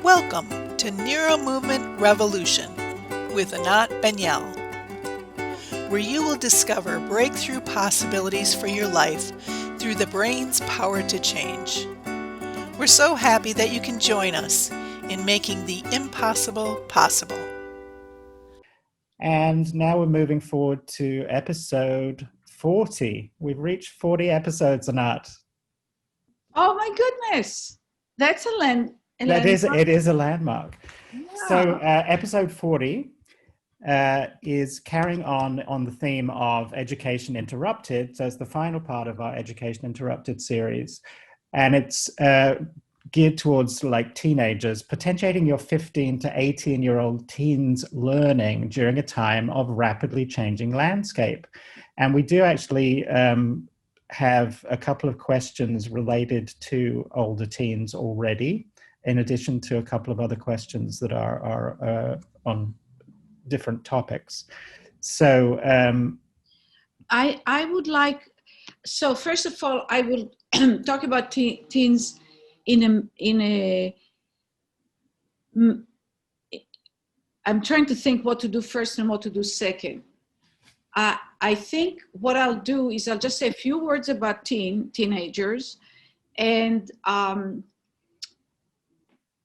Welcome to NeuroMovement Revolution with Anat Baniel, where you will discover breakthrough possibilities for your life through the brain's power to change. We're so happy that you can join us in making the impossible possible. And now we're moving forward to episode 40. We've reached 40 episodes, Anat. Oh my goodness. That's a landmark. It is a landmark. Yeah. So episode 40 is carrying on the theme of Education Interrupted. So it's the final part of our Education Interrupted series. And it's geared towards like teenagers, potentiating your 15 to 18-year-old teens learning during a time of rapidly changing landscape. And we do actually have a couple of questions related to older teens already, in addition to a couple of other questions that are on different topics. So I would like, so first of all, I will talk about teens I'm trying to think what to do first and what to do second. I think what I'll do is I'll just say a few words about teenagers, and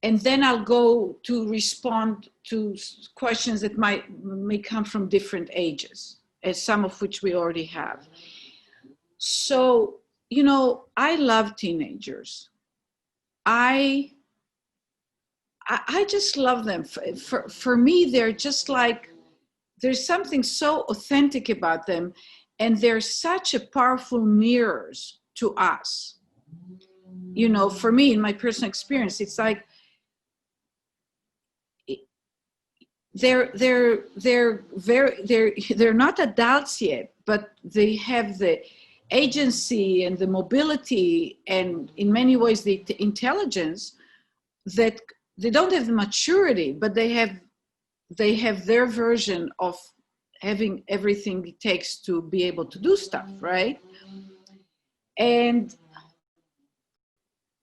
then I'll go to respond to questions that may come from different ages, as some of which we already have. So, you know, I love teenagers. I just love them. For me, they're just like, there's something so authentic about them, and they're such a powerful mirrors to us. You know, for me, in my personal experience, it's like they're not adults yet, but they have the agency and the mobility, and in many ways the intelligence, that they don't have the maturity, but they have their version of having everything it takes to be able to do stuff, right? And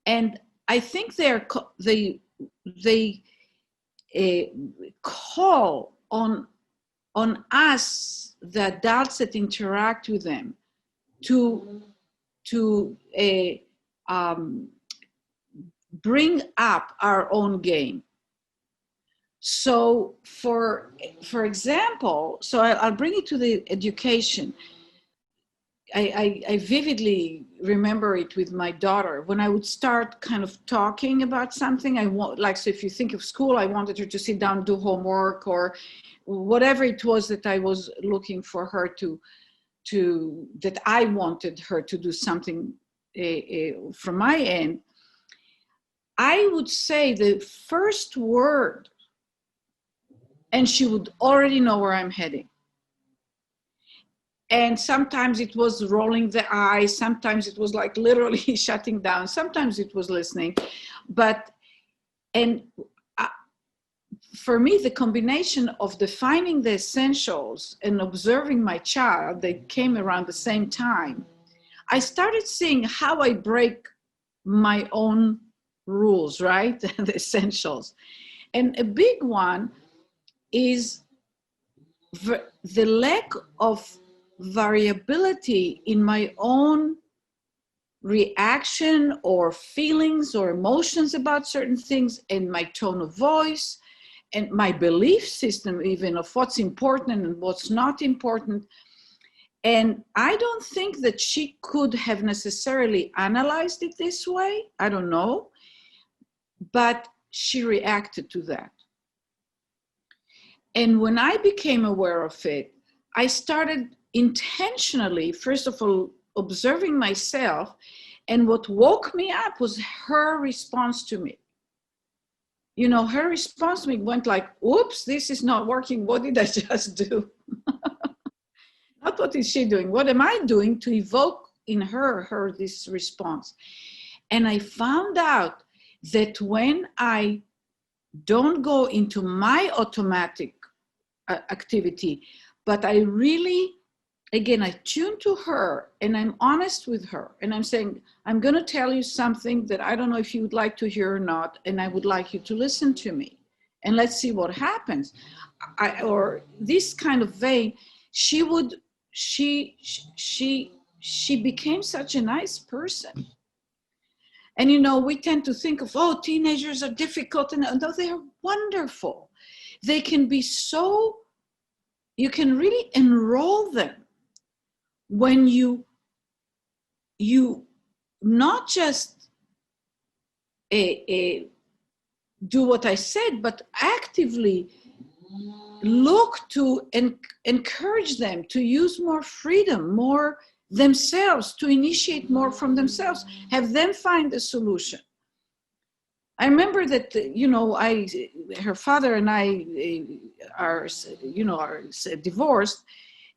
I think they call on us, the adults that interact with them, to bring up our own game. So for example, so I'll bring it to the education. I vividly remember it with my daughter when I would start kind of talking about something. So if you think of school, I wanted her to sit down, do homework, or whatever it was that I was looking for her that I wanted her to do something from my end. I would say the first word, and she would already know where I'm heading. And sometimes it was rolling the eyes, sometimes it was like literally shutting down, sometimes it was listening. For me, the combination of defining the essentials and observing my child, they came around the same time. I started seeing how I break my own rules, right? The essentials. And a big one is the lack of variability in my own reaction or feelings or emotions about certain things, and my tone of voice, and my belief system even of what's important and what's not important. And I don't think that she could have necessarily analyzed it this way. I don't know. But she reacted to that. And when I became aware of it, I started intentionally, first of all, observing myself. And what woke me up was her response to me. You know, her response to me went like, oops, this is not working. What did I just do? Not what is she doing? What am I doing to evoke in her this response? And I found out that when I don't go into my automatic activity, but I really again, I tune to her and I'm honest with her. And I'm saying, I'm going to tell you something that I don't know if you would like to hear or not. And I would like you to listen to me. And let's see what happens. Or this kind of vein, she became such a nice person. And, you know, we tend to think of, oh, teenagers are difficult. And no, they are wonderful. They can be so, you can really enroll them when you not just do what I said, but actively look to and encourage them to use more freedom, more themselves, to initiate more from themselves, have them find a solution. I remember that, you know, her father and I are divorced.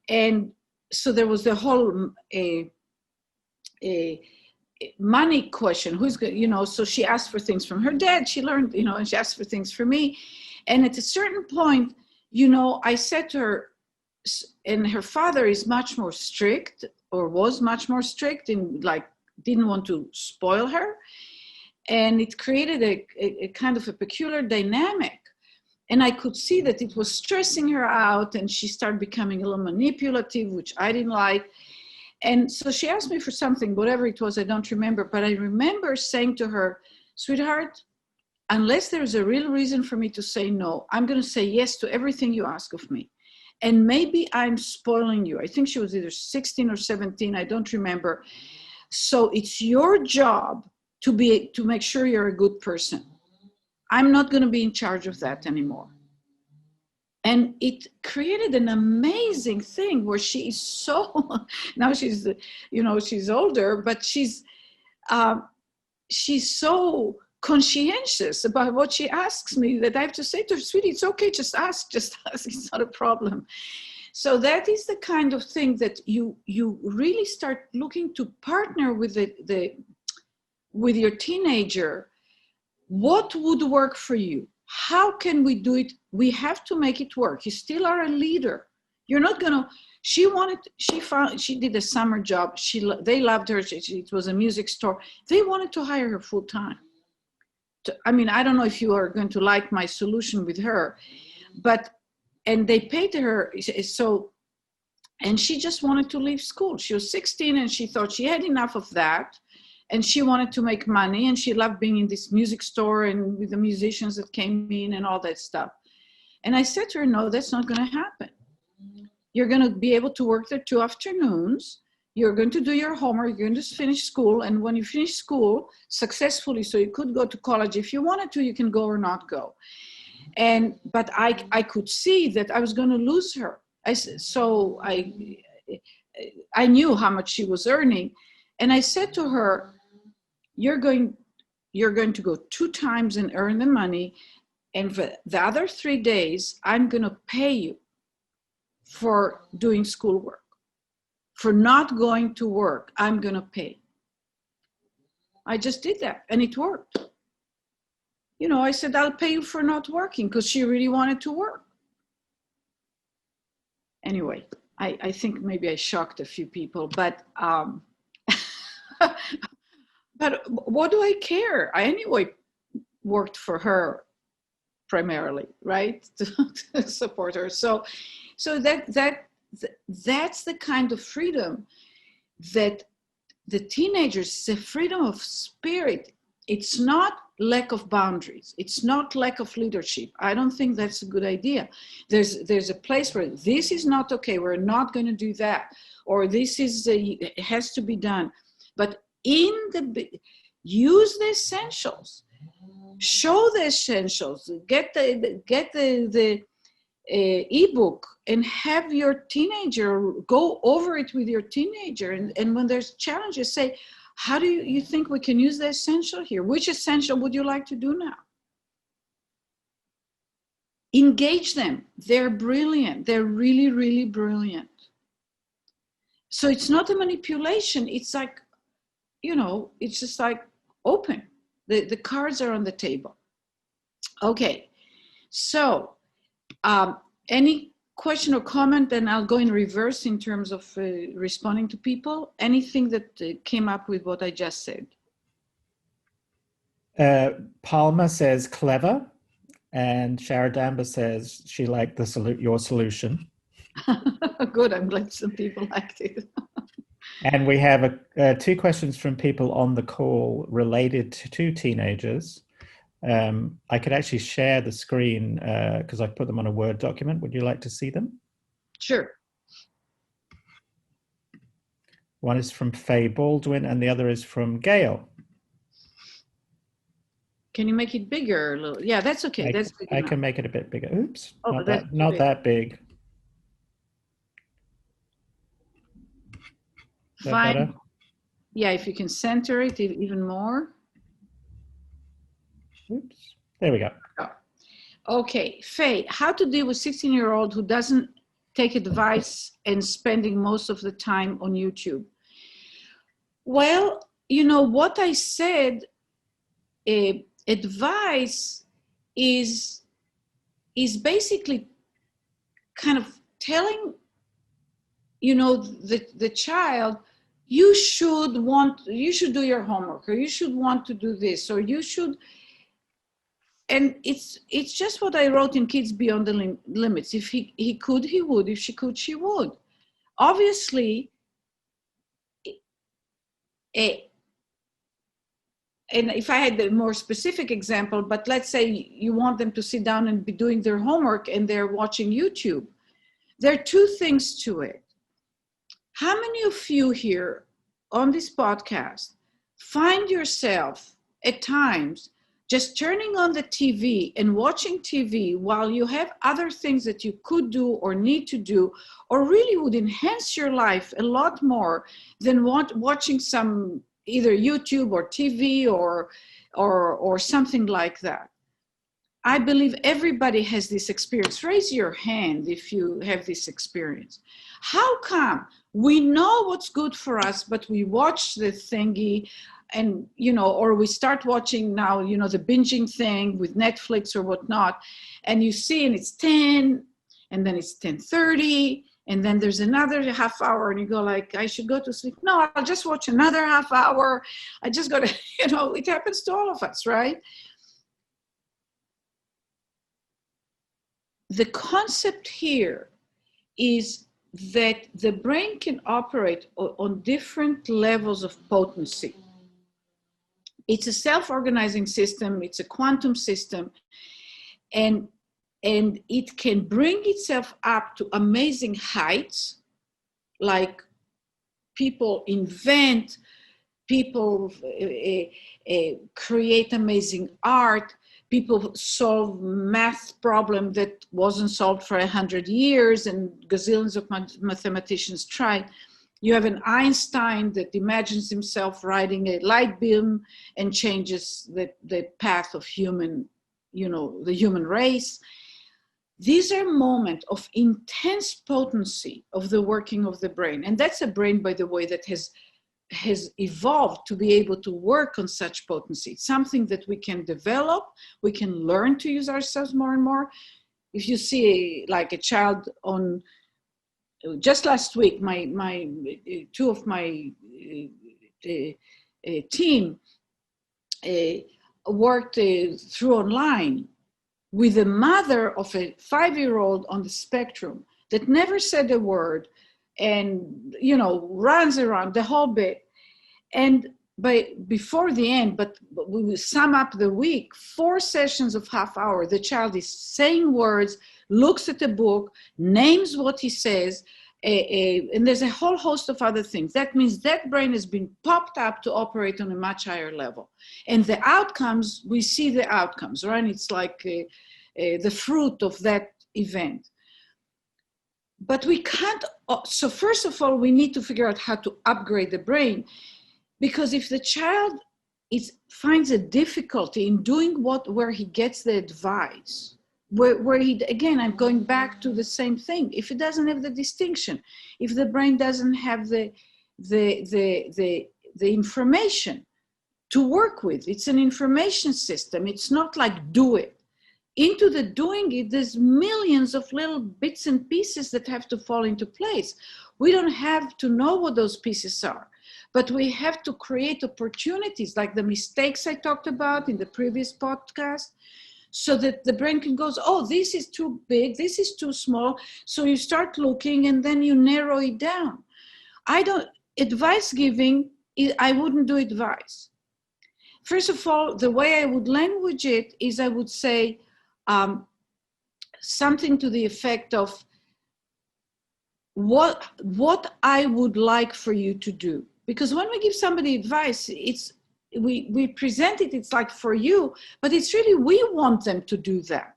And so there was the whole money question. Who's going, you know, so she asked for things from her dad. She learned, you know, and she asked for things from me. And at a certain point, you know, I said to her, and her father is much more strict, or was much more strict, and like didn't want to spoil her. And it created a kind of a peculiar dynamic. And I could see that it was stressing her out, and she started becoming a little manipulative, which I didn't like. And so she asked me for something, whatever it was, I don't remember. But I remember saying to her, sweetheart, unless there's a real reason for me to say no, I'm going to say yes to everything you ask of me. And maybe I'm spoiling you. I think she was either 16 or 17, I don't remember. So it's your job to make sure you're a good person. I'm not going to be in charge of that anymore. And it created an amazing thing where she is so, now she's, you know, she's older, but she's so conscientious about what she asks me that I have to say to her, sweetie, it's okay, just ask, it's not a problem. So that is the kind of thing that you really start looking to partner with with your teenager. What would work for you? How can we do it? We have to make it work. You still are a leader. You're not gonna, she did a summer job. They loved her. It was a music store. They wanted to hire her full time. I mean, I don't know if you are going to like my solution with her, and they paid her. So, and she just wanted to leave school. She was 16 and she thought she had enough of that. And she wanted to make money, and she loved being in this music store and with the musicians that came in and all that stuff. And I said to her, no, that's not going to happen. You're going to be able to work there 2 afternoons. You're going to do your homework. You're going to finish school. And when you finish school successfully, so you could go to college. If you wanted to, you can go or not go. But I could see that I was going to lose her. So I knew how much she was earning. And I said to her, you're going to go 2 times and earn the money. And for the other 3 days, I'm going to pay you for doing schoolwork. For not going to work, I'm going to pay. I just did that, and it worked. You know, I said, I'll pay you for not working, because she really wanted to work. Anyway, I think maybe I shocked a few people, but but what do I care? I anyway worked for her primarily, right? To support her. So that's the kind of freedom that the teenagers, the freedom of spirit. It's not lack of boundaries. It's not lack of leadership. I don't think that's a good idea. There's a place where this is not okay. We're not going to do that, or this is it has to be done. But use the essentials, show the essentials, get the ebook and have your teenager go over it with your teenager. And when there's challenges, say, how do you think we can use the essential here? Which essential would you like to do now? Engage them. They're brilliant. They're really, really brilliant. So it's not a manipulation. It's like, you know, it's just like open. The cards are on the table. Okay. So any question or comment, and I'll go in reverse in terms of responding to people. Anything that came up with what I just said? Palma says clever, and Sharadamba says she liked your solution. Good, I'm glad some people liked it. And we have 2 questions from people on the call related to teenagers. I could actually share the screen because I put them on a Word document. Would you like to see them? Sure. One is from Faye Baldwin and the other is from Gail. Can you make it bigger a little? Yeah, that's okay. That's big enough. I can make it a bit bigger. Oops, oh, not that big. Fine. Better? Yeah, if you can center it even more. Oops, there we go. Okay, Faye, how to deal with 16-year-old who doesn't take advice and spending most of the time on YouTube? Well, you know what I said, advice is basically kind of telling, you know, the child, you should do your homework, or you should want to do this, or you should. And it's just what I wrote in Kids Beyond the Limits. If he could, he would. If she could, she would. Obviously, and if I had a more specific example, but let's say you want them to sit down and be doing their homework and they're watching YouTube. There are 2 things to it. How many of you here on this podcast find yourself at times just turning on the TV and watching TV while you have other things that you could do or need to do, or really would enhance your life a lot more than watching some either YouTube or TV or something like that? I believe everybody has this experience. Raise your hand if you have this experience. How come we know what's good for us, but we watch the thingy and, you know, or we start watching now, you know, the binging thing with Netflix or whatnot, and you see, and it's 10, and then it's 10:30, and then there's another half hour, and you go like, I should go to sleep. No, I'll just watch another half hour. I just got to, you know, it happens to all of us, right? The concept here is that the brain can operate on different levels of potency. It's a self-organizing system, it's a quantum system, and it can bring itself up to amazing heights, like people invent, people create amazing art, people solve math problem that wasn't solved for 100 years and gazillions of mathematicians tried. You have an Einstein that imagines himself riding a light beam and changes the path of human, you know, the human race. These are moments of intense potency of the working of the brain. And that's a brain, by the way, that has evolved to be able to work on such potency. It's something that we can develop, we can learn to use ourselves more and more. If you see like a child on, just last week, my 2 of my team worked through online with a mother of a 5-year-old on the spectrum that never said a word and, you know, runs around the whole bit. And before the end, but we will sum up the week, 4 sessions of half hour, the child is saying words, looks at the book, names what he says, and there's a whole host of other things. That means that brain has been popped up to operate on a much higher level. And the outcomes, we see the outcomes, right? It's like the fruit of that event. But we can't, so first of all, we need to figure out how to upgrade the brain, because if the child finds a difficulty in doing where he gets the advice, where he, again, I'm going back to the same thing. If it doesn't have the distinction, if the brain doesn't have the information to work with, it's an information system. It's not like do it. into the doing it, there's millions of little bits and pieces that have to fall into place. We don't have to know what those pieces are, but we have to create opportunities, like the mistakes I talked about in the previous podcast, so that the brain can go, oh, this is too big, this is too small. So you start looking and then you narrow it down. Advice giving, I wouldn't do advice. First of all, the way I would language it is I would say something to the effect of what I would like for you to do. Because when we give somebody advice, we present it, it's like for you, but it's really we want them to do that.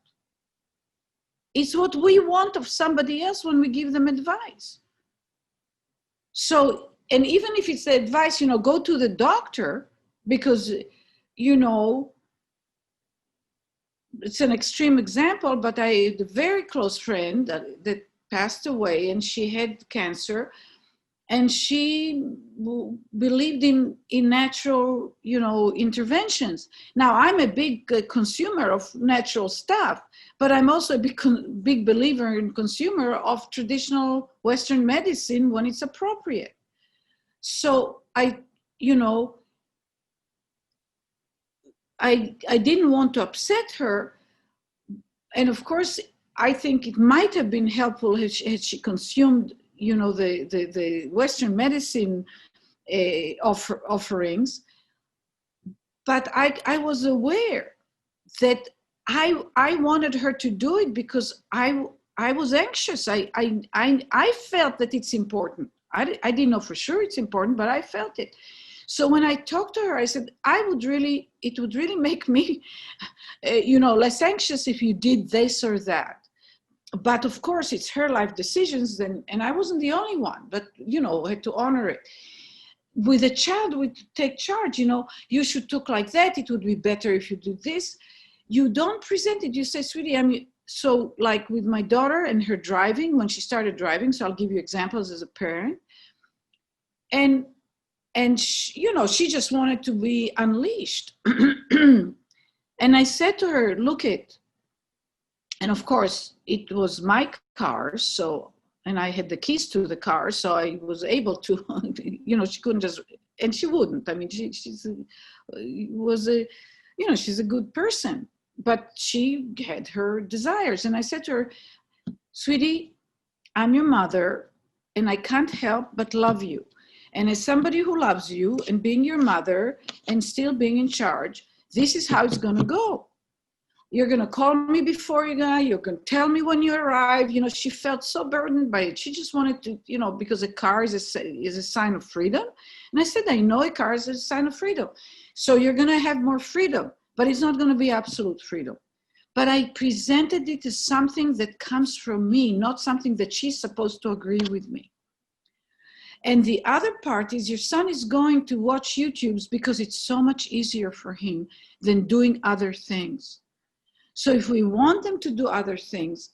It's what we want of somebody else when we give them advice. So, and even if it's the advice, go to the doctor, because, it's an extreme example, but I had a very close friend that passed away, and she had cancer, and she believed in natural, interventions. Now, I'm a big consumer of natural stuff, but I'm also a big believer and consumer of traditional Western medicine when it's appropriate. So I didn't want to upset her. And of course, I think it might have been helpful had she consumed, the Western medicine offerings. But I was aware that I wanted her to do it because I was anxious. I felt that it's important. I didn't know for sure it's important, but I felt it. So when I talked to her, I said, it would really make me, less anxious if you did this or that. But of course, it's her life decisions, and I wasn't the only one, but, had to honor it. With a child, we take charge, you should talk like that. It would be better if you do this. You don't present it. You say, sweetie, so like with my daughter and her driving, when she started driving, so I'll give you examples as a parent. And she just wanted to be unleashed. And I said to her, look it. And of course, it was my car, and I had the keys to the car, so I was able to, she couldn't just, and she wouldn't. I mean, she's a good person, but she had her desires. And I said to her, sweetie, I'm your mother, and I can't help but love you. And as somebody who loves you and being your mother and still being in charge, this is how it's going to go. You're going to call me before you're going to tell me when you arrive. She felt so burdened by it. She just wanted to, because a car is a sign of freedom. And I said, I know a car is a sign of freedom. So you're going to have more freedom, but it's not going to be absolute freedom. But I presented it as something that comes from me, not something that she's supposed to agree with me. And the other part is your son is going to watch YouTubes because it's so much easier for him than doing other things. So if we want them to do other things,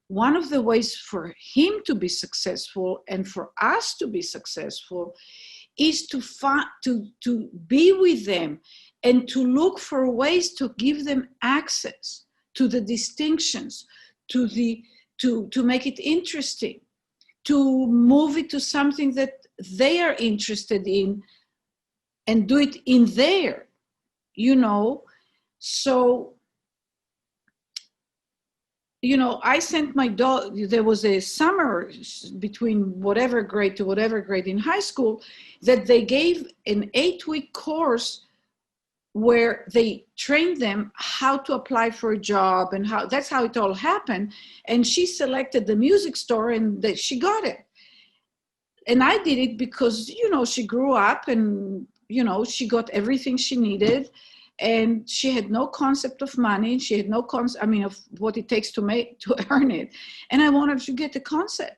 one of the ways for him to be successful and for us to be successful is to be with them and to look for ways to give them access to the distinctions, to make it interesting, to move it to something that they are interested in and do it in there, So, I sent my daughter, there was a summer between whatever grade to whatever grade in high school that they gave an 8-week course where they trained them how to apply for a job and that's how it all happened. And she selected the music store and she got it. And I did it because, she grew up and, she got everything she needed. And she had no concept of money. She had no concept, of what it takes to earn it. And I wanted to get the concept.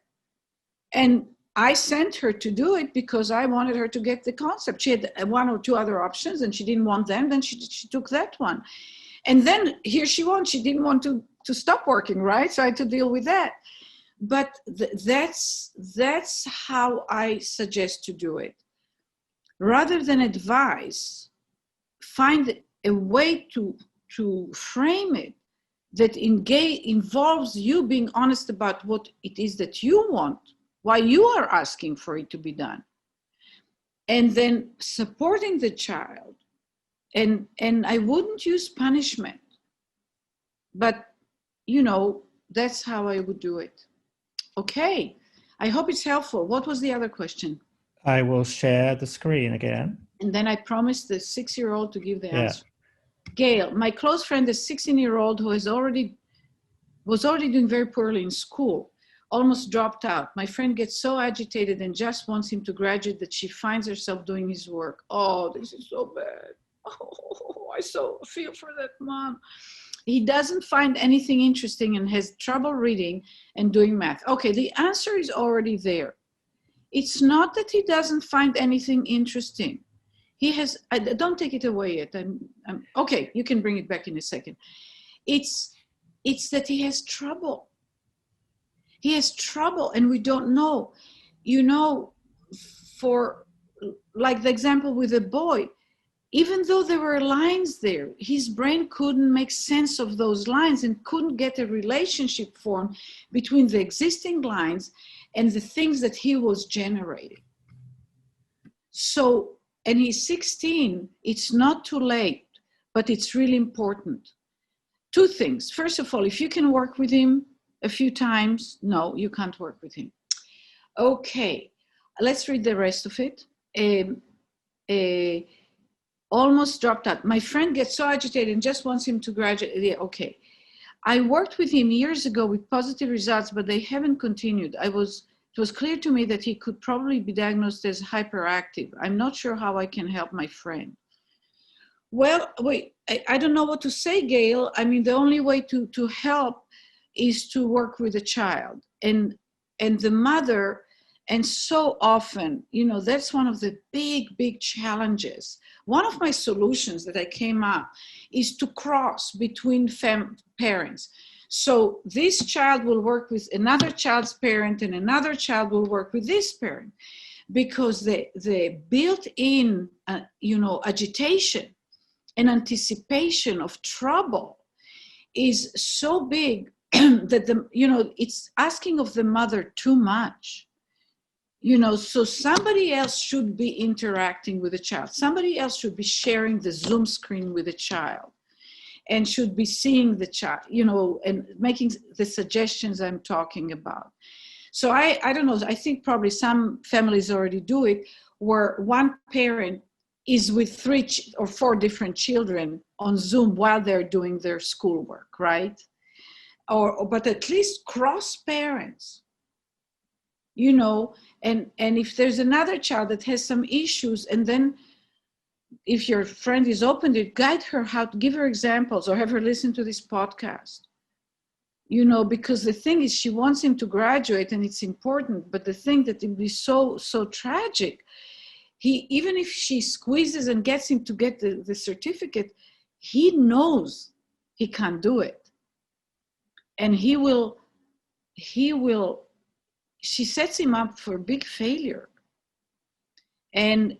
And I sent her to do it because I wanted her to get the concept. She had 1 or 2 other options and she didn't want them. Then she took that one. And then here she didn't want to stop working, right? So I had to deal with that. But that's how I suggest to do it. Rather than advise, find a way to frame it that involves you being honest about what it is that you want, why you are asking for it to be done, and then supporting the child. And I wouldn't use punishment, but that's how I would do it. Okay, I hope it's helpful. What was the other question? I will share the screen again. And then I promised the 6-year-old to give the Yeah. answer. Gail, my close friend, the 16-year-old who was already doing very poorly in school, almost dropped out. My friend gets so agitated and just wants him to graduate that she finds herself doing his work. Oh, this is so bad. Oh, I so feel for that mom. He doesn't find anything interesting and has trouble reading and doing math. Okay, the answer is already there. It's not that he doesn't find anything interesting. He has, don't take it away yet. Okay, you can bring it back in a second. It's that he has trouble. He has trouble and we don't know. For like the example with the boy, even though there were lines there, his brain couldn't make sense of those lines and couldn't get a relationship formed between the existing lines and the things that he was generating. So, and he's 16, it's not too late, but it's really important. Two things. First of all, if you can work with him a few times, no, you can't work with him. Okay, let's read the rest of it. Almost dropped out. My friend gets so agitated and just wants him to graduate. Yeah, okay. I worked with him years ago with positive results, but they haven't continued. It was clear to me that he could probably be diagnosed as hyperactive. I'm not sure how I can help my friend. Well, wait, I don't know what to say, Gail. I mean, the only way to help is to work with the child and the mother. And so often, that's one of the big challenges. One of my solutions that I came up is to cross between parents. So this child will work with another child's parent and another child will work with this parent, because the built-in, agitation and anticipation of trouble is so big that it's asking of the mother too much. So somebody else should be interacting with the child. Somebody else should be sharing the Zoom screen with the child and should be seeing the child, and making the suggestions I'm talking about. So I don't know, I think probably some families already do it, where one parent is with 3 or 4 different children on Zoom while they're doing their schoolwork, right? But at least cross parents. And if there's another child that has some issues, and then if your friend is open to it, guide her how to give her examples or have her listen to this podcast. Because the thing is, she wants him to graduate and it's important, but the thing that it would be so tragic, even if she squeezes and gets him to get the certificate, he knows he can't do it. And she sets him up for a big failure. And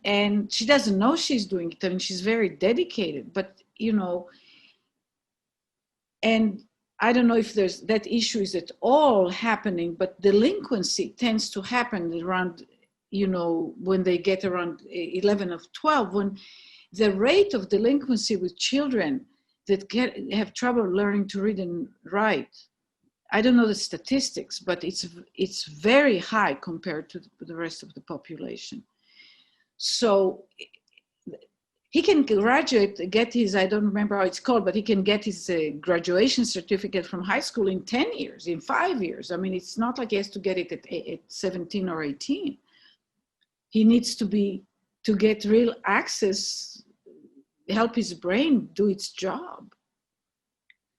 she doesn't know she's doing it. I mean, she's very dedicated, but, and I don't know if that issue is at all happening, but delinquency tends to happen around, when they get around 11 or 12, when the rate of delinquency with children that have trouble learning to read and write, I don't know the statistics, but it's very high compared to the rest of the population. So he can graduate, get his, I don't remember how it's called, but he can get his graduation certificate from high school in 10 years, in 5 years. I mean, it's not like he has to get it at 17 or 18. He needs to get real access, help his brain do its job.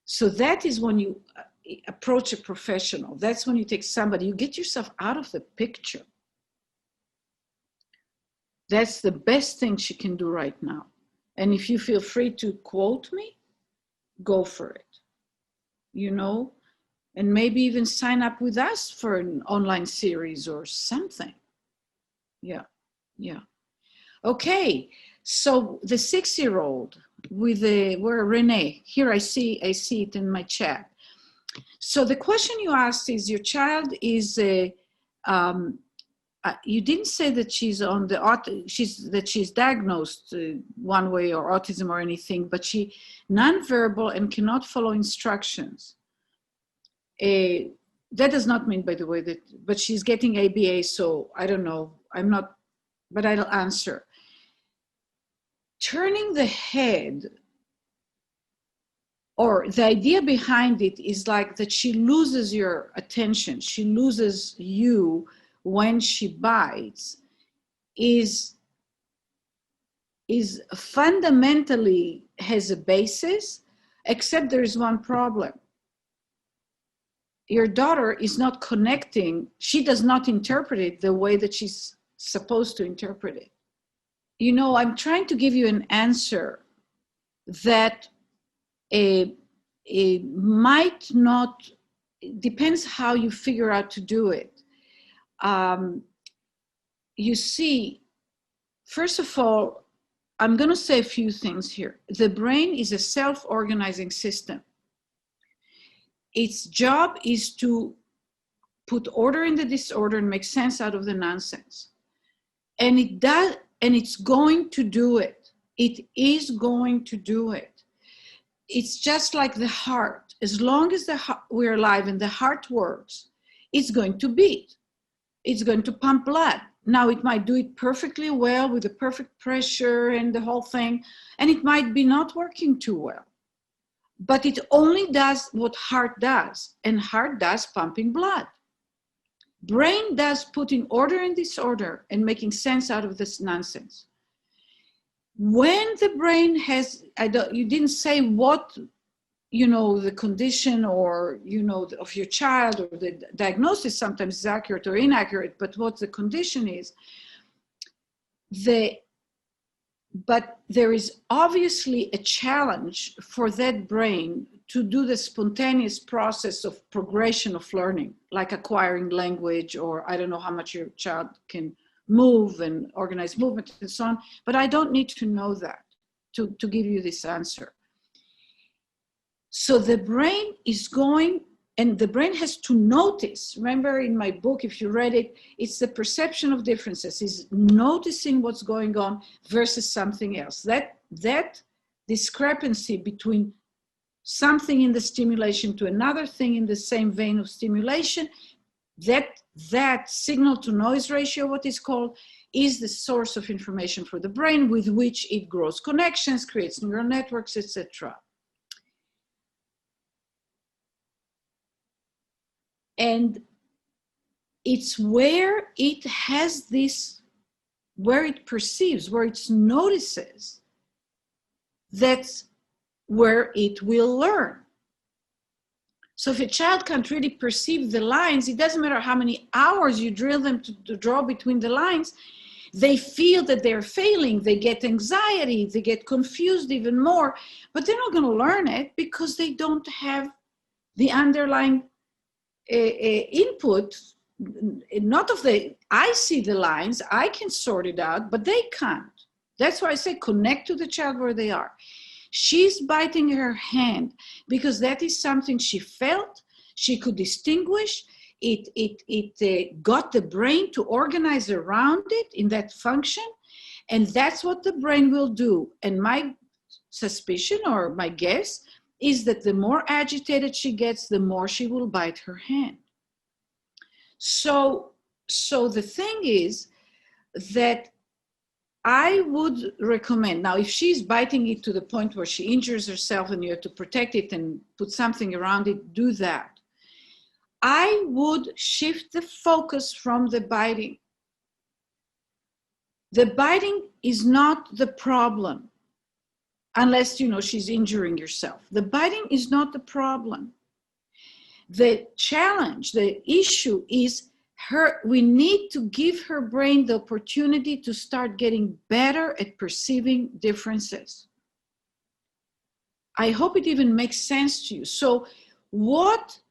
So that is when you approach a professional. That's when you take somebody, you get yourself out of the picture. That's the best thing she can do right now. And if you feel free to quote me, go for it. And maybe even sign up with us for an online series or something. Yeah. Okay. So the 6-year-old, with where Renee, here I see it in my chat. So the question you asked is, your child is you didn't say that she's on the she's diagnosed one way or autism or anything, but she nonverbal and cannot follow instructions. That does not mean, by the way, that, but she's getting ABA, so I don't know. I'm not, but I'll answer. Turning the head, or the idea behind it is like that she loses your attention, she loses you when she bites, is fundamentally has a basis, except there is one problem. Your daughter is not connecting, she does not interpret it the way that she's supposed to interpret it. You know, I'm trying to give you an answer that it might not, depends how you figure out to do it. You see, first of all, I'm going to say a few things here. The brain is a self-organizing system. Its job is to put order in the disorder and make sense out of the nonsense. And it does, and it's going to do it. It is going to do it. It's just like the heart. As long as we're alive and the heart works, it's going to beat. It's going to pump blood. Now, it might do it perfectly well with the perfect pressure and the whole thing, and it might be not working too well. But it only does what heart does, and heart does pumping blood. Brain does putting order in disorder and making sense out of this nonsense. When the brain has, you didn't say what, you know, the condition or, you know, of your child, or the diagnosis sometimes is accurate or inaccurate, but what the condition is, but there is obviously a challenge for that brain to do the spontaneous process of progression of learning, like acquiring language, or I don't know how much your child can move and organize movement and so on, but I don't need to know that to give you this answer. So the brain is going, and the brain has to notice. Remember in my book, if you read it, it's the perception of differences, is noticing what's going on versus something else. That discrepancy between something in the stimulation to another thing in the same vein of stimulation, that signal to noise ratio, what is called, is the source of information for the brain, with which it grows connections, creates neural networks, etc. And it's where it has this, where it perceives, where it notices, that's where it will learn. So if a child can't really perceive the lines, it doesn't matter how many hours you drill them to draw between the lines, they feel that they're failing, they get anxiety, they get confused even more, but they're not going to learn it because they don't have the underlying input, not of the, I see the lines, I can sort it out, but they can't. That's why I say connect to the child where they are. She's biting her hand because that is something she felt, she could distinguish. It got the brain to organize around it in that function, and that's what the brain will do. And my suspicion, or my guess, is that the more agitated she gets, the more she will bite her hand. So the thing is that I would recommend, now if she's biting it to the point where she injures herself and you have to protect it and put something around it, do that. I would shift the focus from the biting. The biting is not the problem, unless, you know, she's injuring herself. The biting is not the problem. The challenge, the issue is we need to give her brain the opportunity to start getting better at perceiving differences. I hope it even makes sense to you. So what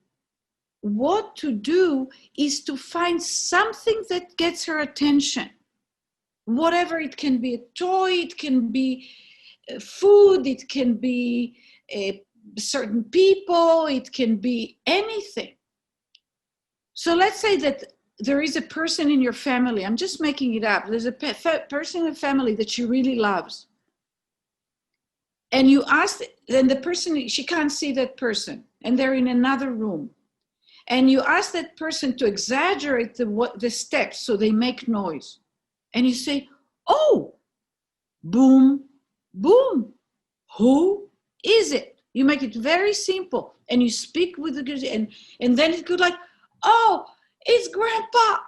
to do is to find something that gets her attention. Whatever it can be, a toy, it can be food, it can be certain people, it can be anything. So let's say that there is a person in your family, I'm just making it up, there's a person in the family that she really loves. And you ask, and the person, she can't see that person, and they're in another room. And you ask that person to exaggerate the steps so they make noise. And you say, oh, boom, boom. Who is it? You make it very simple. And you speak with the, and then it could like, oh, it's Grandpa.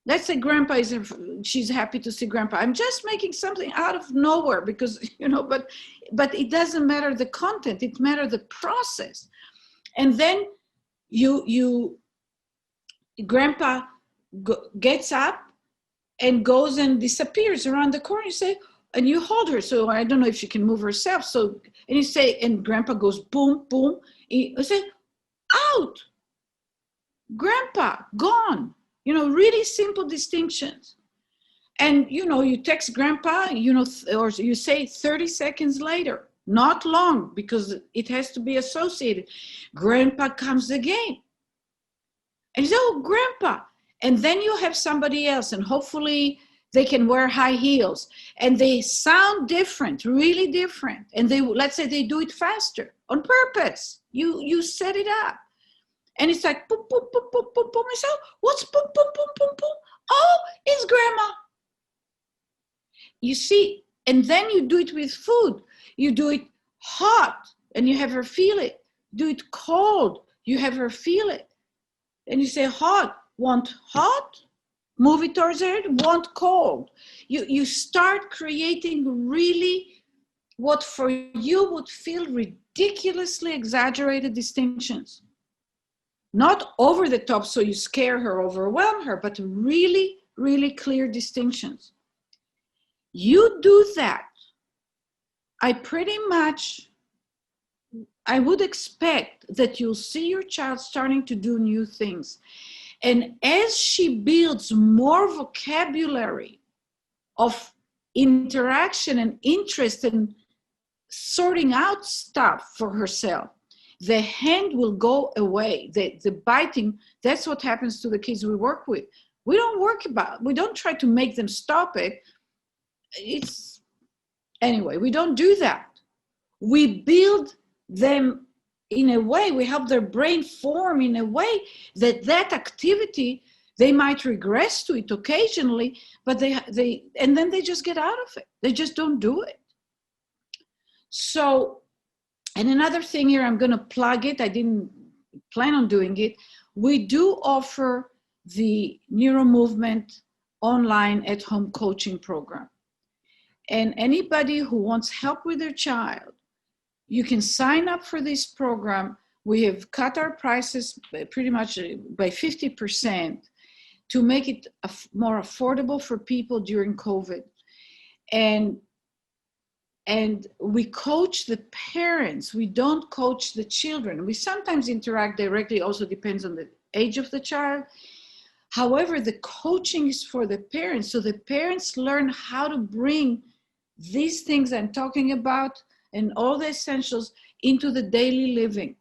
Let's say Grandpa is, she's happy to see Grandpa. I'm just making something out of nowhere because, but it doesn't matter the content, it matters the process. And then Grandpa gets up and goes and disappears around the corner. You say, and you hold her. So I don't know if she can move herself. So, and you say, and Grandpa goes boom, boom. You say, out. Grandpa, gone. Really simple distinctions. And, you text Grandpa, or you say 30 seconds later, not long, because it has to be associated. Grandpa comes again. And you say, oh, Grandpa. And then you have somebody else, and hopefully they can wear high heels. And they sound different, really different. And let's say they do it faster on purpose. You set it up. And it's like, boom, boom, boom, boom, boom, boom. I say, what's boom, boom, boom, boom, boom? Oh, it's Grandma. You see, and then you do it with food. You do it hot, and you have her feel it. Do it cold, you have her feel it. And you say, hot, want hot? Move it towards her, want cold. You start creating really what for you would feel ridiculously exaggerated distinctions. Not over the top so you scare her, overwhelm her, but really, really clear distinctions. You do that, I would expect that you'll see your child starting to do new things. And as she builds more vocabulary of interaction and interest in sorting out stuff for herself, the hand will go away. The biting, that's what happens to the kids we work with. We don't try to make them stop it. Anyway, we don't do that. We build them in a way, we help their brain form in a way that activity, they might regress to it occasionally, but and then they just get out of it. They just don't do it. So, and another thing here, I'm going to plug it. I didn't plan on doing it. We do offer the NeuroMovement online at-home coaching program. And anybody who wants help with their child, you can sign up for this program. We have cut our prices pretty much by 50% to make it more affordable for people during COVID. And we coach the parents. We don't coach the children. We sometimes interact directly, also depends on the age of the child. However, the coaching is for the parents. So the parents learn how to bring these things I'm talking about and all the essentials into the daily living.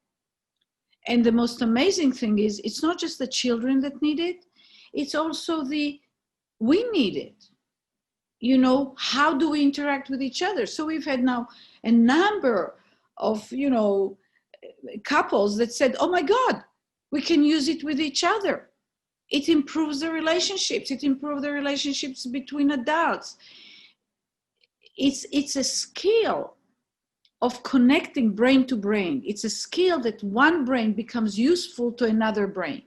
And the most amazing thing is, it's not just the children that need it, it's also we need it. How do we interact with each other? So we've had now a number of, couples that said, oh my God, we can use it with each other. It improves the relationships. It improves the relationships between adults. It's a skill of connecting brain to brain. It's a skill that one brain becomes useful to another brain.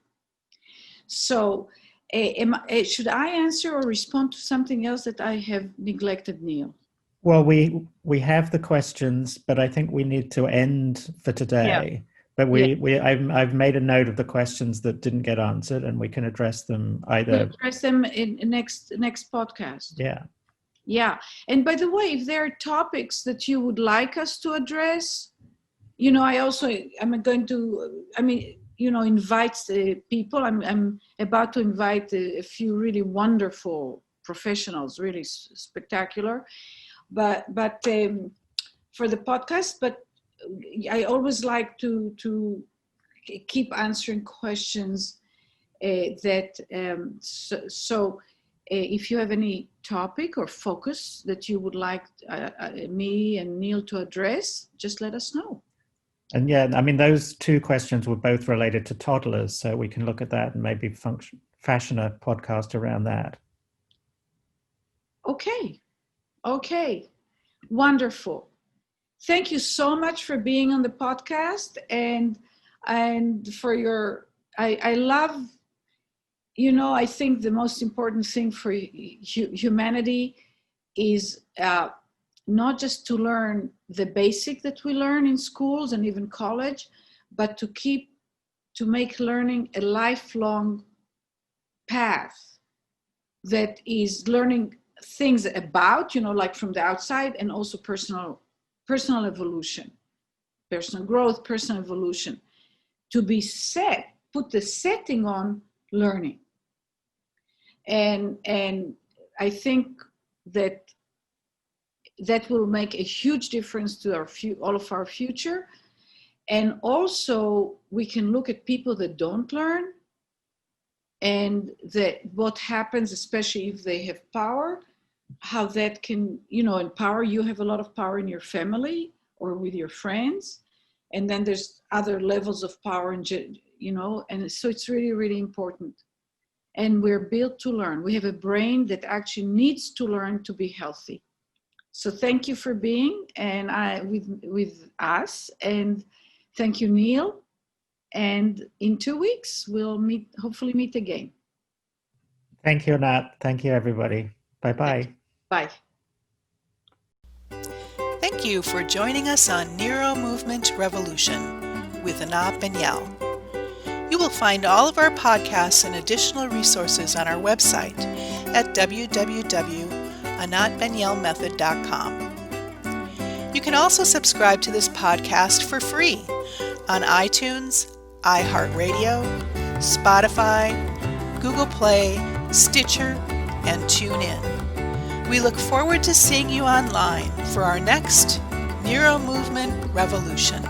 So should I answer or respond to something else that I have neglected, Neil? Well, we have the questions, but I think we need to end for today. Yeah. But I've made a note of the questions that didn't get answered, and we can address them either. We'll address them in next podcast. Yeah. Yeah. And by the way, if there are topics that you would like us to address, I'm going to, invite people. I'm about to invite a few really wonderful professionals, really spectacular. But for the podcast, but I always like to keep answering questions if you have any topic or focus that you would like me and Neil to address, just let us know. And yeah, I mean, those two questions were both related to toddlers, so we can look at that and maybe fashion a podcast around that. Okay. Wonderful. Thank you so much for being on the podcast and for your, I love, I think the most important thing for humanity is not just to learn the basic that we learn in schools and even college, but to make learning a lifelong path that is learning things about, like from the outside, and also personal evolution, personal growth, personal evolution, to be put the setting on learning. And I think that will make a huge difference to all of our future. And also we can look at people that don't learn and what happens, especially if they have power, how that can, empower. You have a lot of power in your family or with your friends. And then there's other levels of power, and so it's really, really important. And we're built to learn. We have a brain that actually needs to learn to be healthy. So thank you for being with us, and thank you, Neil. And in 2 weeks, we'll hopefully meet again. Thank you, Anat. Thank you, everybody. Bye-bye. Bye. Thank you for joining us on NeuroMovement Revolution with Anat Baniel. You will find all of our podcasts and additional resources on our website at www.anatbanielmethod.com. You can also subscribe to this podcast for free on iTunes, iHeartRadio, Spotify, Google Play, Stitcher, and TuneIn. We look forward to seeing you online for our next NeuroMovement Revolution.